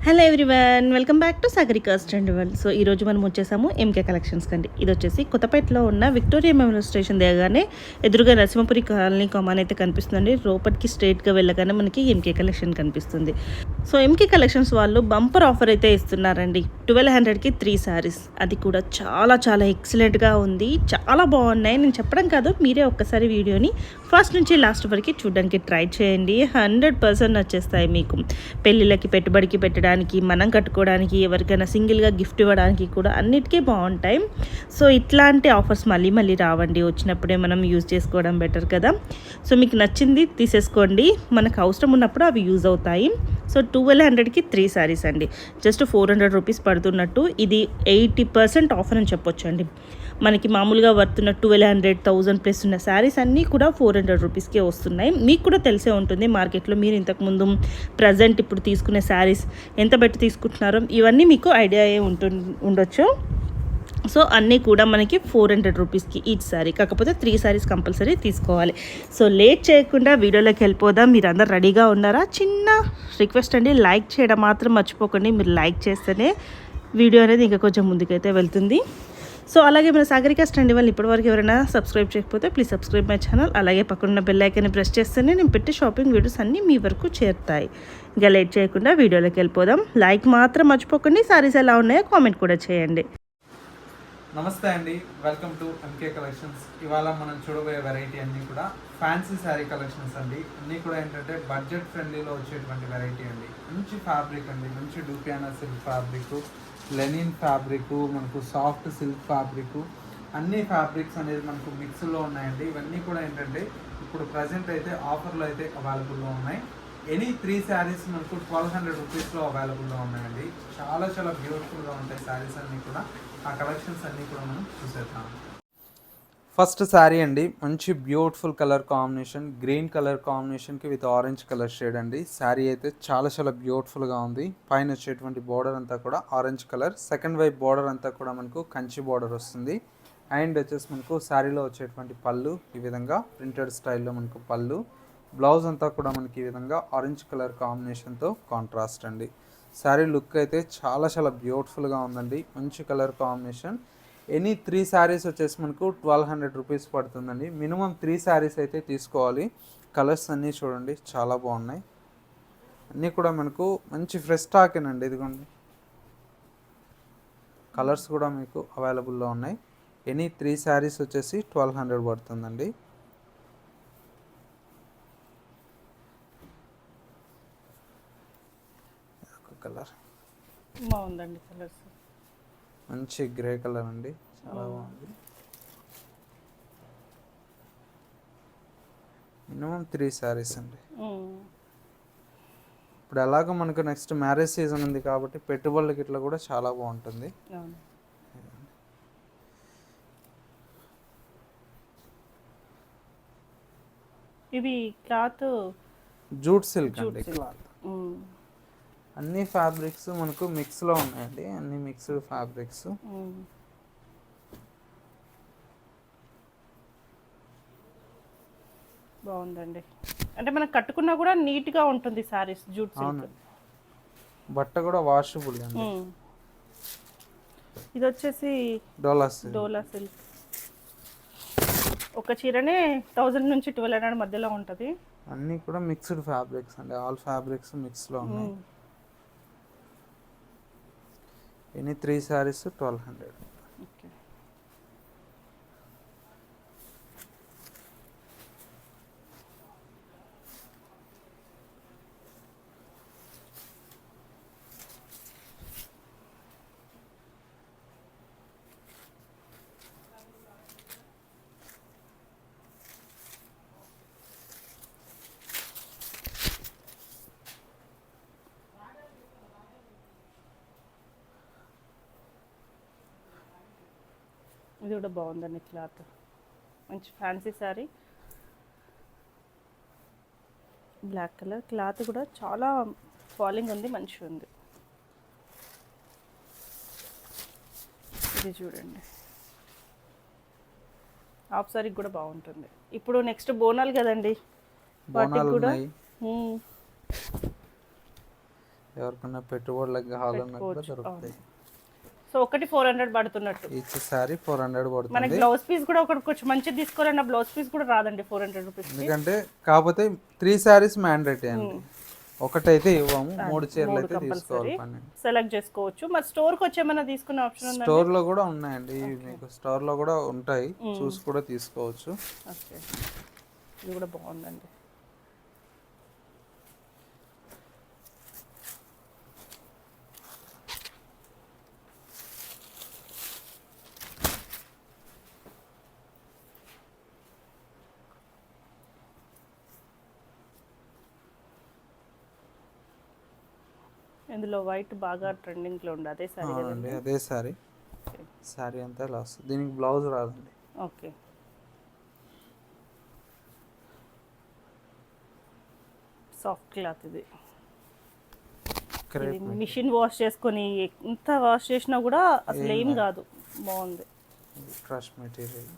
Hello everyone, welcome back to Sagarika stand world. So ఈరోజు మనం వచ్చేసాము ఎంకే కలెక్షన్స్ కండి. ఇది వచ్చేసి కొత్తపేటలో ఉన్న విక్టోరియా మెమోరియల్ స్టేషన్ దిగగానే ఎదురుగా నరసింహపురి కాలనీ కామన్ అయితే కనిపిస్తుంది. లోపలికి స్ట్రైట్గా వెళ్ళగానే మనకి ఎంకే కలెక్షన్ కనిపిస్తుంది. సో ఎంకే కలెక్షన్స్ వాళ్ళు బంపర్ ఆఫర్ అయితే ఇస్తున్నారండి. 1200కి 3 శారీస్, అది కూడా చాలా చాలా ఎక్సలెంట్గా ఉంది. చాలా బాగున్నాయి. నేను చెప్పడం కాదు, మీరే ఒక్కసారి వీడియోని ఫస్ట్ నుంచి లాస్ట్ వరకు చూడడానికి ట్రై చేయండి. 100% నచ్చేస్తాయి మీకు. పెళ్ళిళ్ళకి పెట్టుబడికి పెట్టడానికి, మనం కట్టుకోవడానికి, ఎవరికైనా సింగిల్గా గిఫ్ట్ ఇవ్వడానికి కూడా అన్నిటికీ బాగుంటాయి. సో ఇట్లాంటి ఆఫర్స్ మళ్ళీ మళ్ళీ రావండి, వచ్చినప్పుడే మనం యూజ్ చేసుకోవడం బెటర్ కదా. సో మీకు నచ్చింది తీసేసుకోండి, మనకు అవసరం ఉన్నప్పుడు అవి యూజ్ అవుతాయి. సో 1200కి 3 శారీస్ అండి. జస్ట్ 400 రూపీస్ పడుతున్నట్టు ఇది 80% ఆఫర్ అని చెప్పొచ్చు అండి. మనకి మామూలుగా వర్తున్న 1200, 1000 ప్లస్ ఉన్న శారీస్ అన్నీ కూడా 400 రూపీస్కే వస్తున్నాయి. మీకు కూడా తెలిసే ఉంటుంది మార్కెట్లో మీరు ఇంతకుముందు ప్రజెంట్ ఇప్పుడు తీసుకునే శారీస్ ఎంత పెట్టి తీసుకుంటున్నారో ఇవన్నీ మీకు ఐడియా ఉండొచ్చు. సో అన్నీ కూడా మనకి 400 రూపీస్కి ఈచ్ శారీ, కాకపోతే 3 శారీస్ కంపల్సరీ తీసుకోవాలి. సో లేట్ చేయకుండా వీడియోలోకి వెళ్ళిపోదాం. మీరు అందరు రెడీగా ఉన్నారా? చిన్న రిక్వెస్ట్ అండి, లైక్ చేయడం మాత్రం మర్చిపోకండి. మీరు లైక్ చేస్తేనే వీడియో అనేది ఇంకా కొంచెం ముందుకైతే వెళ్తుంది. సో అలాగే మన సాగరికా స్టాండ్ వాళ్ళు ఇప్పటివరకు ఎవరైనా సబ్స్క్రైబ్ చేయకపోతే ప్లీజ్ సబ్స్క్రైబ్ మై ఛానల్. అలాగే పక్కన బెల్ ఐకాన్ని ప్రెస్ చేస్తేనే నేను పెట్టే షాపింగ్ వీడియోస్ అన్నీ మీ వరకు చేరుతాయి. ఇంకా లేట్ చేయకుండా వీడియోలోకి వెళ్ళిపోదాం. లైక్ మాత్రం మర్చిపోకండి. సారీస్ ఎలా ఉన్నాయో కామెంట్ కూడా చేయండి. నమస్తే అండి, వెల్కమ్ టు ఎంకే కలెక్షన్స్. ఇవాళ మనం చూడబోయే వెరైటీ అన్నీ కూడా ఫ్యాన్సీ శారీ కలెక్షన్స్ అండి. అన్నీ కూడా ఏంటంటే బడ్జెట్ ఫ్రెండ్లీలో వచ్చేటువంటి వెరైటీ అండి. మంచి ఫ్యాబ్రిక్ అండి, మంచి డూపియానా సిల్క్ ఫ్యాబ్రిక్, లెనిన్ ఫ్యాబ్రిక్, మనకు సాఫ్ట్ సిల్క్ ఫ్యాబ్రిక్, అన్ని ఫ్యాబ్రిక్స్ అనేది మనకు మిక్స్లో ఉన్నాయండి. ఇవన్నీ కూడా ఏంటంటే ఇప్పుడు ప్రజెంట్ అయితే ఆఫర్లో అయితే అవైలబుల్లో ఉన్నాయి. ఎనీ 3 శారీస్ మనకు 1200 రూపీస్లో అవైలబుల్లో ఉన్నాయండి. చాలా చాలా బ్యూటిఫుల్గా ఉంటాయి శారీస్ అన్నీ కూడా. ఆ కలెక్షన్స్ అన్నీ కూడా మనం చూసేద్దాం. ఫస్ట్ శారీ అండి, మంచి beautiful colour combination, green colour కాంబినేషన్కి విత్ ఆరెంజ్ కలర్ షేడ్ అండి. శారీ అయితే చాలా చాలా బ్యూటిఫుల్గా ఉంది. పైన వచ్చేటువంటి బార్డర్ అంతా కూడా ఆరెంజ్ కలర్, సెకండ్ వైపు బార్డర్ అంతా కూడా మనకు కంచి బార్డర్ వస్తుంది. అండ్ వచ్చేసి మనకు శారీలో వచ్చేటువంటి పళ్ళు ఈ విధంగా ప్రింటెడ్ స్టైల్లో మనకు పళ్ళు, బ్లౌజ్ అంతా కూడా మనకి ఈ విధంగా ఆరెంజ్ కలర్ కాంబినేషన్తో కాంట్రాస్ట్ అండి. శారీ లుక్ అయితే చాలా చాలా బ్యూటిఫుల్గా ఉందండి, మంచి కలర్ కాంబినేషన్. ఎనీ 3 శారీస్ వచ్చేసి మనకు 1200 రూపీస్ పడుతుందండి. మినిమం 3 శారీస్ అయితే తీసుకోవాలి. కలర్స్ అన్నీ చూడండి చాలా బాగున్నాయి. అన్నీ కూడా మనకు మంచి ఫ్రెష్ స్టాకేనండి. ఇదిగోండి కలర్స్ కూడా మీకు అవైలబుల్లో ఉన్నాయి. ఎనీ 3 శారీస్ వచ్చేసి 1200 పడుతుందండి. కలర్ బాగుందండి, కలర్స్ మంచి గ్రే కలర్ అండి, చాలా బాగుంది. మినిమం 3 శారీస్ అండి. ఇప్పుడు ఎలాగో మనకు నెక్స్ట్ మ్యారేజ్ సీజన్ ఉంది కాబట్టి పెట్టుబడులకి ఇట్లా కూడా చాలా బాగుంటుంది. ఇవి క్లాత్ జూట్ సిల్క్ అండి. క్లాత్ అన్ని ఫ్యాబ్రిక్స్ మనకు మిక్స్లో ఉన్నాయండి, అన్ని మిక్స్డ్ ఫ్యాబ్రిక్స్. బాగుందండి, అంటే మనం కట్టుకున్నా కూడా నీట్గా ఉంటుంది సారీస్. జూట్ సిల్క్ బట్ట కూడా వాషబుల్ అండి. ఇది వచ్చేసి డోలా సిల్క్. ఒక చీరనే 1000 నుంచి 1200 మధ్యలో ఉంటుంది. అన్నీ కూడా మిక్స్డ్ ఫ్యాబ్రిక్స్ అండి, ఆల్ ఫ్యాబ్రిక్స్ మిక్స్లో ఉన్నాయి. ఎనీ 3 శారీస్ 1200. ఓకే, ఇది కూడా బాగుందండి. క్లాత్ మంచి fancy sari, black colour. Cloth కూడా చాలా ఫాలింగ్ ఉంది, మంచిగా ఉంది. ఇది చూడండి, హాఫ్ శారీ కూడా బాగుంటుంది. ఇప్పుడు నెక్స్ట్ బోనాలు కదండి, వాటికి కూడా ఎవరికైనా పెట్టుబడులకు కావాలన్నా కూడా పెట్టుకోవచ్చు. దొరుకుతాయి. సో ఒకటి 400 పడుతున్నట్టు. ఈచ్ సారీ 400 మనకి పడుతుంది. బ్లౌజ్ పీస్ కూడా ఒకటి కొంచెం మంచిది తీసుకోవాలన్న బ్లౌజ్ పీస్ కూడా రాదండి 400 రూపీస్. ఎందుకంటే కాకపోతే 3 సారీస్ మ్యాండేటరీ అండి. ఒకటైతే ఇవ్వము, 3 చీరలు అయితే తీసుకోవాలి. సెలెక్ట్ చేసుకోవచ్చు. మరి స్టోర్కి వచ్చేమన్నా తీసుకునే ఆప్షన్ ఉందా? స్టోర్ లో కూడా ఉన్నాయండి, మీకు స్టోర్ లో కూడా ఉంటాయి, చూసి కూడా తీసుకోవచ్చు. ఓకే, ఇది కూడా బాగుందండి. ఇందులో వైట్ బాగా ట్రెండింగ్ లో ఉంది, అదే సారీ కదండి? అదే సారీ. సారీ అంతా ఇలా వస్తుంది, దీనికి బ్లౌజ్ రాదండి. ఓకే, సాఫ్ట్ క్లాత్ ఇది. మిషన్ వాష్ చేసుకొని ఎంత వాష్ చేసినా కూడా అసలు ఏం కాదు, బాగుంది. Crush material.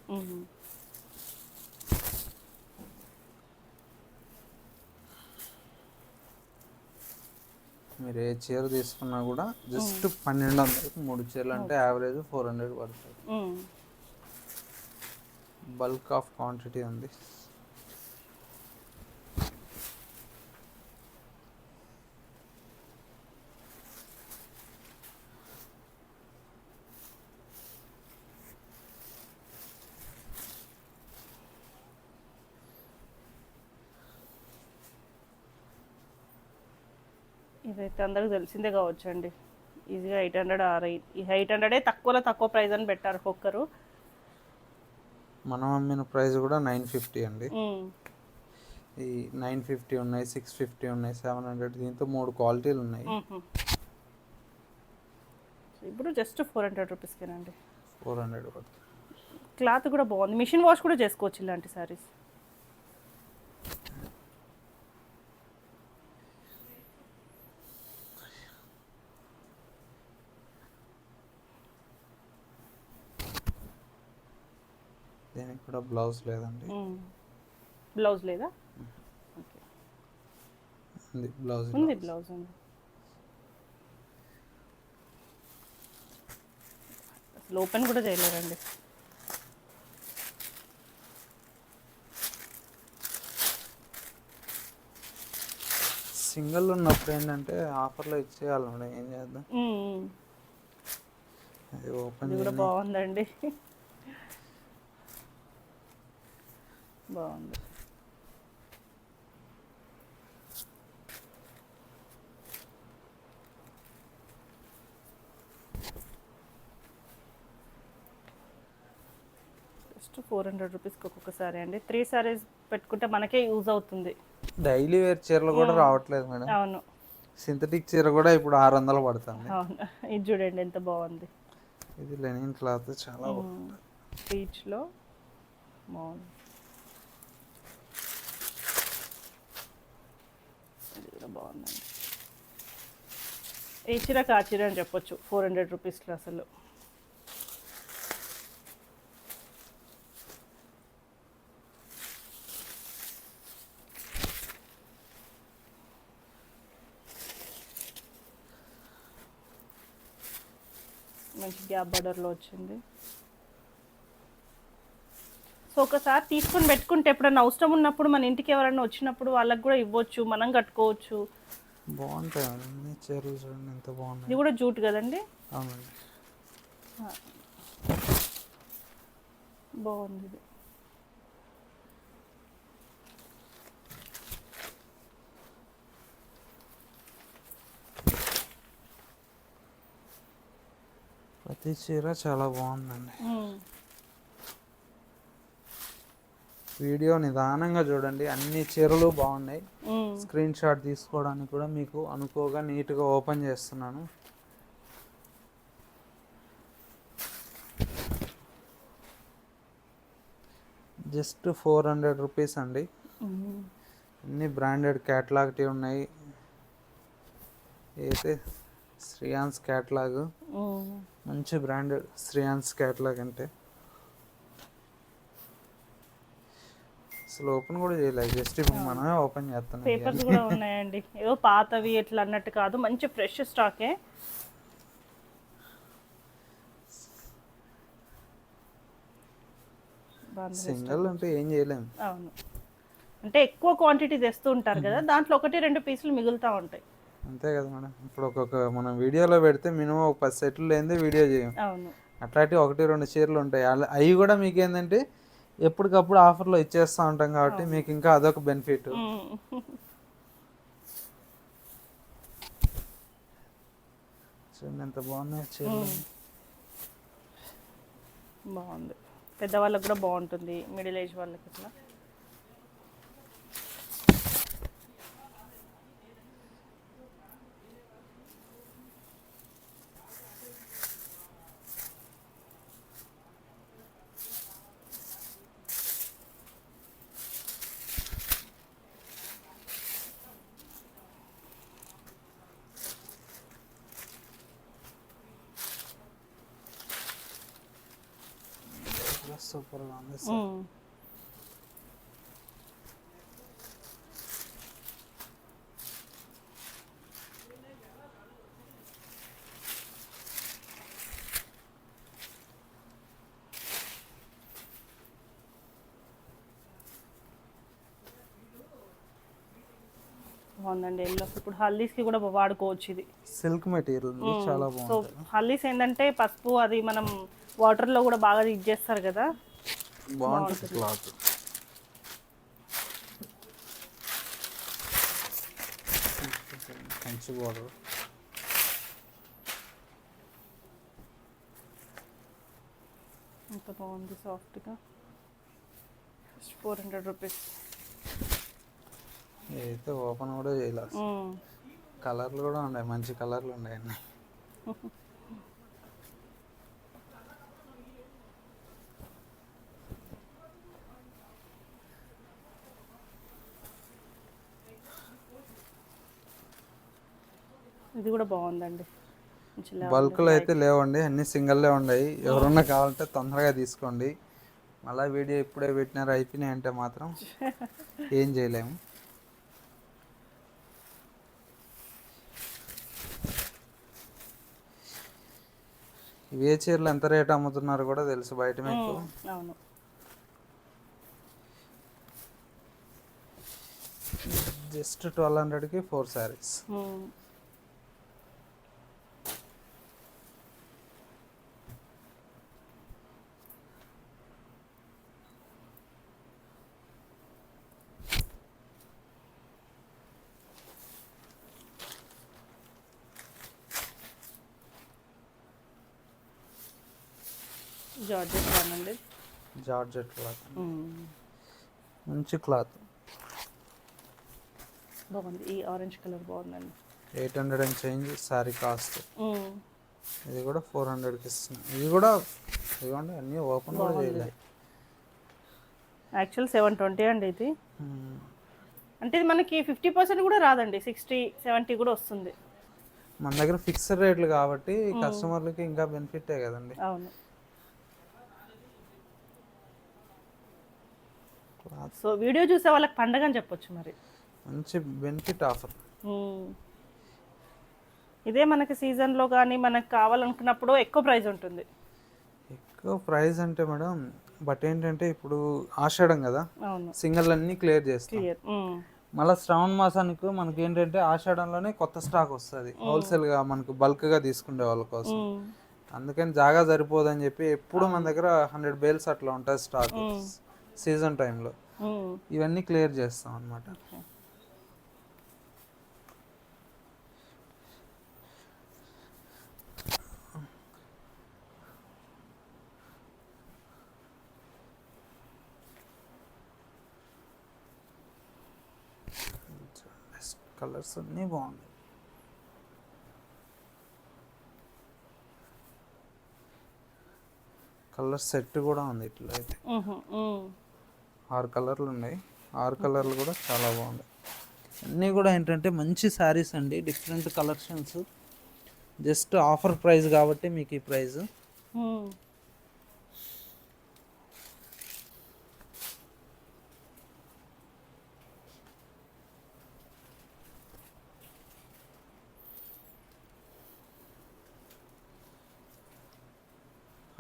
మీరు ఏ చీర తీసుకున్నా కూడా జస్ట్ 1200 3 చీరలు అంటే యావరేజ్ 400 పడుతుంది. బల్క్ ఆఫ్ క్వాంటిటీ ఉంది. ఇదైతే అందరికి తెలిసిందే కావచ్చు అండి. ఈజీగా 800 800 తక్కువలో తక్కువ ప్రైస్ అని పెట్టారు ఒక్కొక్కరు. మనం అమ్మిన ప్రైస్ కూడా 950 అండి. ఈ 950 ఉన్నాయి, 650 ఉన్నాయి, 700. దీంతో 3 క్వాలిటీలు ఉన్నాయి. ఇప్పుడు జస్ట్ 400 రూపీస్కేనండి. 400 పడుతుంది. క్లాత్ కూడా బాగుంది, మిషన్ వాష్ కూడా చేసుకోవచ్చు ఇలాంటి సారీస్. దీనికి కూడా బ్లౌజ్ లేదండి. బ్లౌజ్ లేదా? ఓకే, ఉంది బ్లౌజ్. ఉంది బ్లౌజ్ ఉంది. అసలు ఓపెన్ కూడా చేయలేరండి. సింగిల్ ఉన్నప్పుడు ఏంటంటే ఆఫర్లో ఇచ్చేయాలి మేడం, ఏం చేద్దాం. అది ఓపెన్ కూడా బాగుందండి, బాగుంది. జస్ట్ 400 రూపీస్కి ఒక్కొక్కసారి అండి. 3 సారీస్ పెట్టుకుంటే మనకే యూజ్ అవుతుంది. డైలీ వేర్ చీరలు కూడా రావట్లేదు మేడం. అవును, సింథటిక్ చీర కూడా ఇప్పుడు 600 పడుతుంది. అవును, ఇది చూడండి ఎంత బాగుంది. ఇది లెనిన్ క్లాత్, చాలా పీచ్లో బాగుంది. ఇది కూడా బాగుందండి. ఏ చీర కా చీర అని చెప్పొచ్చు 400 రూపీస్లో అసలు. మంచి గ్యాప్ బార్డర్లో వచ్చింది. సో ఒకసారి తీసుకొని పెట్టుకుంటే ఎప్పుడన్నా అవసరం ఉన్నప్పుడు మన ఇంటికి ఎవరైనా వచ్చినప్పుడు వాళ్ళకి కూడా ఇవ్వచ్చు, మనం కట్టుకోవచ్చు. బాగుంటాయి అన్ని చీరలు చూడండి ఎంత బాగున్నాయి. ఇది కూడా జూట్ కదండి? అవునండి, బాగుంది ఇది. ప్రతి చీర చాలా బాగుందండి. వీడియో నిదానంగా చూడండి, అన్ని చీరలు బాగున్నాయి. స్క్రీన్ షాట్ తీసుకోవడానికి కూడా మీకు అనుకోగా నీట్గా ఓపెన్ చేస్తున్నాను. జస్ట్ 400 రూపీస్ అండి. అన్ని బ్రాండెడ్ క్యాటలాగ్ ఉన్నాయి. అయితే శ్రీయాన్స్ క్యాటలాగ్, మంచి బ్రాండెడ్ శ్రీయాన్స్ క్యాటలాగ్ అంటే అసలు ఓపెన్ కూడా చేయలేదు, జస్ట్ ఇప్పుడు మనమే ఓపెన్ చేస్తున్నాం. పేపర్స్ కూడా ఉన్నాయండి, ఏదో పాతవి ఎట్లా అన్నట్టు కాదు, మంచి ఫ్రెష్ స్టాకే. సింగిల్ అంటే ఏం చేయలేము. అవును, అంటే ఎక్కువ క్వాంటిటీ తెస్తూ ఉంటారు కదా, దాంట్లో 1-2 పీసులు మిగులుతూ ఉంటాయి. అంతే కదా మేడం. ఇప్పుడు మనం వీడియోలో పెడితే మినిమం ఒక 10 సెట్లు లేనిదే వీడియో చేయం. అవును, అట్లాంటి 1-2 చీరలు ఉంటాయి. అవి కూడా మీకు ఏంటంటే ఎప్పటికప్పుడు ఆఫర్లో ఇచ్చేస్తూ ఉంటాం కాబట్టి మీకు ఇంకా అదొక బెనిఫిట్. చూడండి ఎంత బాగున్నాయి చీరలు. బాగుంది, పెద్దవాళ్ళకి కూడా బాగుంటుంది, మిడిల్ ఏజ్ వాళ్ళకి ఇట్లా. సూపర్గా ఉంది సార్. బాగుందండి ఎల్లో, ఇప్పుడు హల్దీస్కి కూడా వాడుకోవచ్చు. ఇది సిల్క్ మెటీరియల్ చాలా సో బాగుంది. హల్దీస్ ఏంటంటే పసుపు అది మనం వాటర్లో కూడా బాగా ఇది చేస్తారు కదా, బాగుంటుంది క్లాత్. మంచి బార్డర్. ఎంత బాగుంది సాఫ్ట్గా. 400 రూపీస్. అయితే ఓపెన్ కూడా చేయలేదు. కలర్లు కూడా ఉన్నాయి, మంచి కలర్లు ఉన్నాయి అన్నీ. ఇది కూడా బాగుందండి. బల్క్లో అయితే లేవండి, అన్ని సింగిల్లే ఉన్నాయి. ఎవరన్నా కావాలంటే తొందరగా తీసుకోండి. మళ్ళీ వీడియో ఇప్పుడే పెట్టినారు అయిపోయినాయి అంటే మాత్రం ఏం చేయలేము. ఇవే చీరలు ఎంత రేట్ అమ్ముతున్నారు కూడా తెలుసు బయట మీకు. అవును, జస్ట్ 1200కి 4 శారీస్. జార్జెట్ బాగుందండి, జార్జెట్ క్లాత్, మంచి క్లాత్ బాగుంది. ఈ ఆరెంజ్ కలర్ బాగుందండి. 800 అండ్ చేంజ్ శారీ కాస్ట్. ఇది కూడా 400కి ఇస్తున్నాం. ఇది కూడా ఇవ్వండి, అన్నీ ఓపెన్ కూడా చేయలేదు. యాక్చువల్ 720 అండి ఇది. అంటే ఇది మనకి 50% కూడా రాదండి, 60-70 కూడా వస్తుంది. మన దగ్గర ఫిక్స్డ్ రేట్లు కాబట్టి కస్టమర్లకి ఇంకా బెనిఫిటే కదండి. అవును, సో వీడియో చూసే వాళ్ళకి పండగ అని చెప్పొచ్చు. మరి మంచి బెనిఫిట్ ఆఫర్. ఇదే మనకి సీజన్లో కానీ మనకు కావాలనుకున్నప్పుడు ఎక్కువ ప్రైస్ ఉంటుంది. ఎక్కువ ప్రైస్ అంటే మేడం, బట్ ఏంటంటే ఇప్పుడు ఆషాఢం కదా, సింగిల్ అన్నీ క్లియర్ చేస్తాం. మళ్ళీ శ్రావణ మాసానికి మనకి ఏంటంటే ఆషాఢంలోనే కొత్త స్టాక్ వస్తుంది హోల్సేల్గా మనకు బల్క్గా తీసుకునే వాళ్ళ కోసం. అందుకని జాగా సరిపోదని చెప్పి ఎప్పుడు మన దగ్గర 100 బేల్స్ అట్లా ఉంటుంది స్టాక్ సీజన్ టైంలో. ఇవన్నీ క్లియర్ చేస్తాం అన్నమాట. కలర్స్ అన్నీ బాగున్నాయి. కలర్ సెట్ కూడా ఉంది ఇట్లా అయితే. 6 కలర్లు ఉన్నాయి, 6 కలర్లు కూడా చాలా బాగున్నాయి. అన్నీ కూడా ఏంటంటే మంచి శారీస్ అండి, different collections. Just offer price కాబట్టి మీకు ఈ ప్రైస్.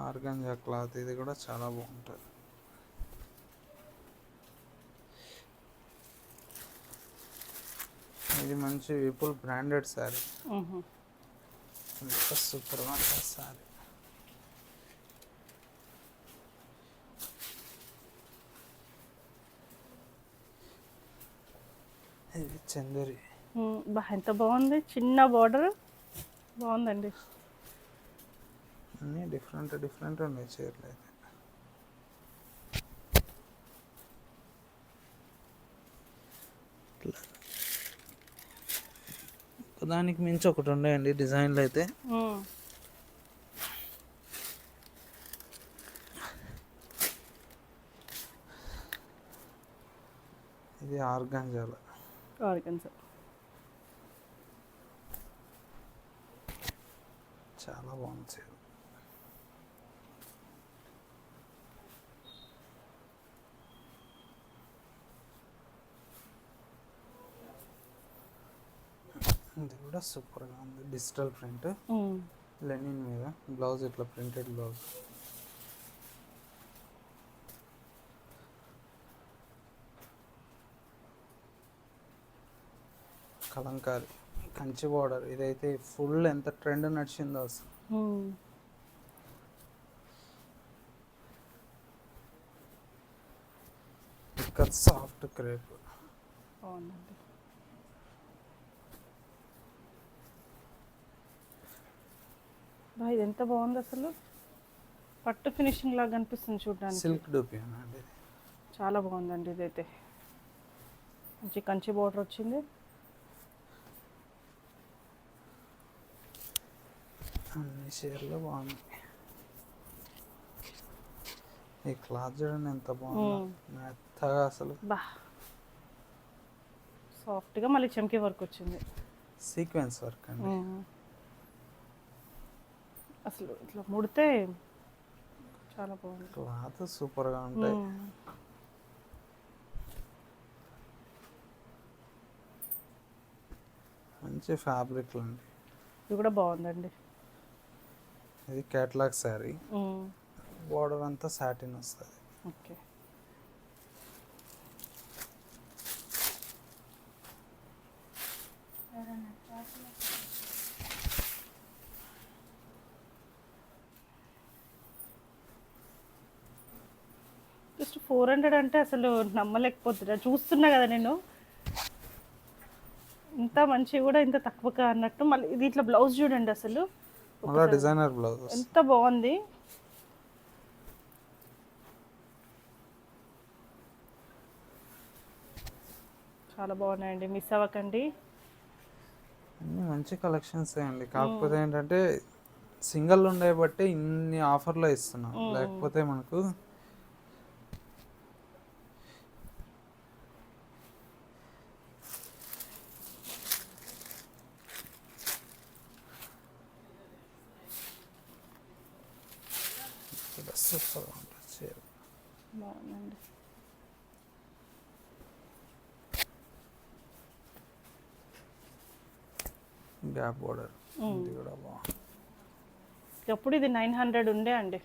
ఆర్గంజా క్లాత్ ఇది కూడా చాలా బాగుంటుంది. ఇది మంచి విపుల్ బ్రాండెడ్ శారీ, సూపర్గా ఉంటుంది శారీ. ఇది చందరి, ఎంత బాగుంది, చిన్న బార్డర్ బాగుందండి. అన్నీ డిఫరెంట్ డిఫరెంట్ ఉన్నాయి చీరలు అయితే. దానికి మించి ఒకటి ఉన్నాయండి డిజైన్లు అయితే. ఇది ఆర్గాంజాల, చాలా బాగుంది చీర. ఇది కూడా సూపర్గా ఉంది, డిజిటల్ ప్రింట్, లెనిన్ మీద బ్లౌజ్ ఇట్లా printed blouse. Kalamkari Kanchi border, ఇదైతే ఫుల్ ఎంత ట్రెండ్ నడిచిందో అసలు. ఇక్కడ సాఫ్ట్ క్రేప్, బాగుందండి. ఇది ఎంత బాగుంది అసలు, పట్టు ఫినిషింగ్ లాగా అనిపిస్తుంది చూడడానికి. సిల్క్ డూపీ అండి, చాలా బాగుందండి. ఇదైతే మంచి కంచి బార్డర్ వచ్చింది. అన్ని చీరలు బాగున్నాయి. ఈ క్లాత్ చూడండి ఎంత బాగుంది, మెత్తగా అసలు. సాఫ్ట్గా మళ్ళీ చమ్కీ వర్క్ వచ్చింది, సీక్వెన్స్ వర్క్ అండి. అసలు ఇట్లా ముడితే చాలా బాగుంది, క్లాత్ సూపర్గా ఉంటాయి. మంచి ఫ్యాబ్రిక్లు అండి. ఇది కూడా బాగుందండి. ఇది కేటలాగ్ శారీ, బార్డర్ అంతా సాటిన్ వస్తుంది. ఓకే, జస్ట్ 400 అంటే అసలు నమ్మలేకపోతున్నా, చూస్తున్నా కదా నేను. ఇంత మంచి కూడా ఇంత తక్కువగా అన్నట్టు. మళ్ళీ ఇది ఇట్లా బ్లౌజ్ చూడండి అసలు, డిజైనర్ బ్లౌజ్ ఎంత బాగుంది. చాలా బాగున్నాయండి, మిస్ అవ్వకండి. అన్ని మంచి కలెక్షన్స్ అండి. కాకపోతే ఏంటంటే సింగిల్ ఉండే బట్టి ఇన్ని ఆఫర్లో ఇస్తున్నాం, లేకపోతే మనకు సూపర్గా ఉంటుంది చీర. బాగుందండి. గ్యాప్ బోర్డర్, ఇది కూడా బాగుంది. ఎప్పుడు ఇది 900 ఉండే అండి,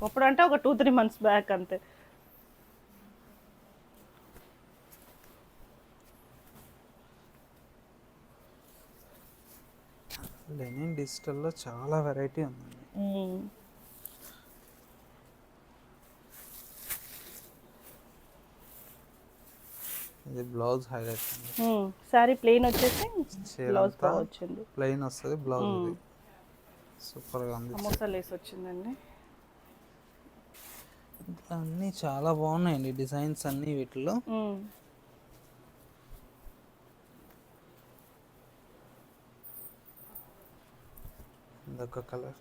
అప్పుడు అంటే ఒక 2-3 months బ్యాక్ అంతే. లెనిన్ డిజిటల్లో చాలా వెరైటీ ఉందండి. ఇది బ్లౌజ్ హైలైట్ అండి. సారీ ప్లెయిన్ వచ్చేసి బ్లౌజ్ వచ్చింది, ప్లెయిన్ వస్తుంది బ్లౌజ్. ఇది సూపర్గా ఉంది, సమోసా లేస్ వచ్చిందండి. అన్నీ చాలా బాగున్నాయండి డిజైన్స్ అన్నీ వీటిలో. ఇదొక కలర్,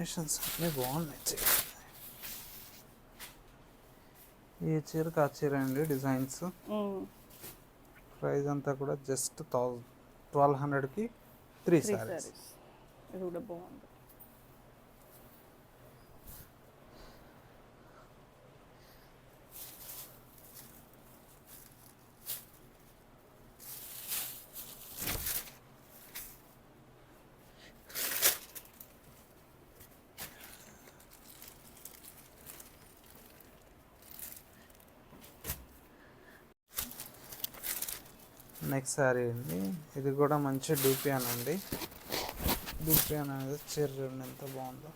కాంబినేషన్స్ అన్నీ బాగున్నాయి చీర. ఈ చీరకు ఆ చీర అండి డిజైన్స్. ప్రైస్ అంతా కూడా జస్ట్ 1200కి 3 సారీస్. ఇది కూడా బాగుంది. నెక్స్ట్ శారీ అండి, ఇది కూడా మంచి డూపియాన్ అండి. డూపియాన్ అనేది చీర చూడండి ఎంత బాగుందో.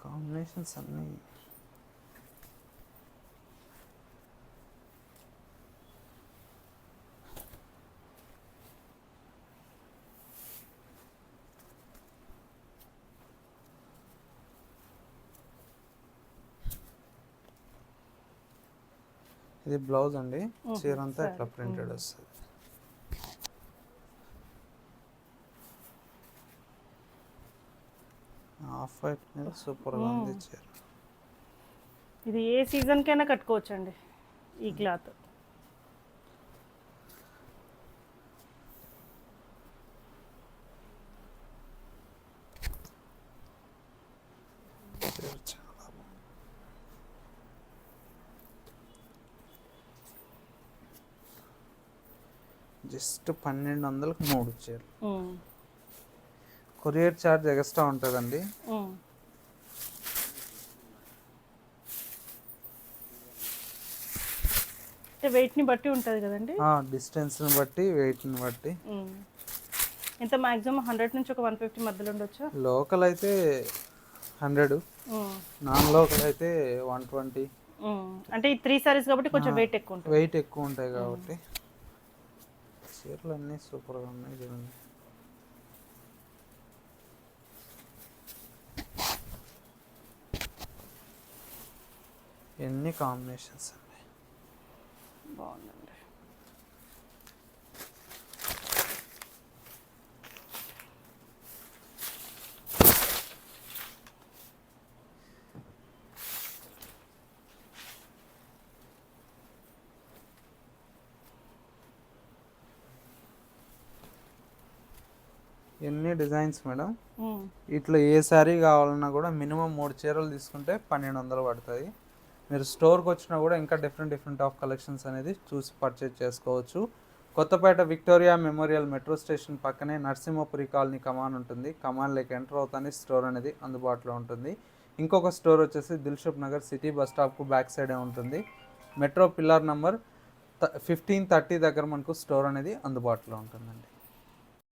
కాంబినేషన్స్ అన్నీ ఇది బ్లౌజ్ అండి, చీర అంతా ఇట్లా ప్రింటెడ్ వస్తుంది. ఆఫ్ వైట్ మీద సూపర్గా ఉంది చీర. ఇది ఏ సీజన్కైనా కట్టుకోవచ్చండి ఈ క్లాత్. చాలా బాగుంది. జస్ట్ 1200కి 3 చీరలు. కొరియర్ ఛార్జ్ ఎక్స్ట్రా ఉంటుందండి. వెయిట్ని బట్టి ఉంటుంది కదండి. డిస్టెన్స్ని బట్టి వెయిట్ని బట్టి. ఎంత మాక్సిమం 100 నుంచి ఒక 150 మధ్యలో ఉండొచ్చు. లోకల్ అయితే 100, నాన్ లోకల్ అయితే 120. అంటే ఈ 3 సారీస్ కాబట్టి కొంచెం వెయిట్ ఎక్కువ ఉంటుంది. వెయిట్ ఎక్కువ ఉంటాయి కాబట్టి. చీరలు అన్నీ సూపర్గా ఉన్నాయి చూడండి. ఎన్ని కాంబినేషన్స్ అండి, బాగుందండి. ఎన్ని డిజైన్స్ మేడం. ఇట్లా ఏ శారీ కావాలన్నా కూడా మినిమం 3 చీరలు తీసుకుంటే 1200 పడుతుంది. మీరు స్టోర్కి వచ్చినా కూడా ఇంకా డిఫరెంట్ ఆఫ్ కలెక్షన్స్ అనేది చూసి పర్చేజ్ చేసుకోవచ్చు. Kothapeta Victoria Memorial metro station పక్కనే నరసింహపురి కాలనీ కమాన్ ఉంటుంది. కమాన్లోకి ఎంటర్ అవుతానే స్టోర్ అనేది అందుబాటులో ఉంటుంది. ఇంకొక స్టోర్ వచ్చేసి దిల్షుక్ నగర్ సిటీ బస్ స్టాప్కు బ్యాక్ సైడే ఉంటుంది. మెట్రో పిల్లర్ నెంబర్ 1530 దగ్గర మనకు స్టోర్ అనేది అందుబాటులో ఉంటుందండి.